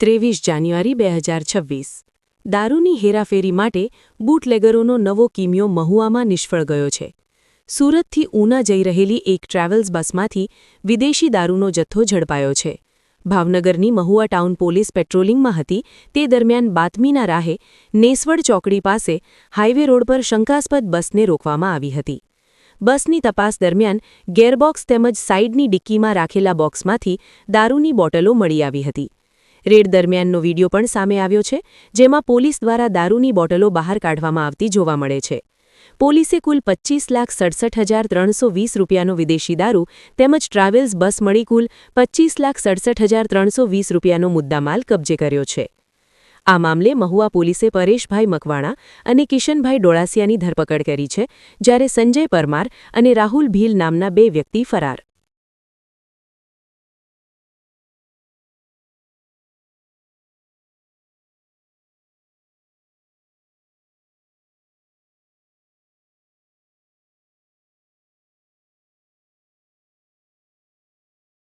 23 જાન્યુઆરી 2026 દારૂની હેરાફેરી માટે બૂટલેગરોનો નવો કિમિયો મહુવામાં નિષ્ફળ ગયો છે. સુરતથી ઉના જઈ રહેલી એક ટ્રાવેલ્સ બસમાંથી વિદેશી દારૂનો જથ્થો ઝડપાયો છે. ભાવનગરની મહુવા ટાઉન પોલીસ પેટ્રોલિંગમાં હતી તે દરમિયાન બાતમીના રાહે નેસવડ ચોકડી પાસે હાઇવે રોડ પર શંકાસ્પદ બસને રોકવામાં આવી હતી. બસની તપાસ દરમિયાન ગેરબોક્સ તેમજ સાઇડની ડિક્કીમાં રાખેલા બોક્સમાંથી દારૂની બોટલો મળી આવી હતી. રેડ દરમિયાનનો વીડિયો પણ સામે આવ્યો છે, જેમાં પોલીસ દ્વારા દારૂની બોટલો બહાર કાઢવામાં આવતી જોવા મળે છે. પોલીસે કુલ 25,67,320 રૂપિયાનો વિદેશી દારૂ તેમજ ટ્રાવેલ્સ બસ મળી કુલ 25,67,320 રૂપિયાનો મુદ્દામાલ કબજે કર્યો છે. આ મામલે મહુવા પોલીસે પરેશભાઈ મકવાણા અને કિશનભાઈ ડોળાસિયાની ધરપકડ કરી છે, જ્યારે સંજય પરમાર અને રાહુલ ભીલ નામના 2 વ્યક્તિ ફરાર.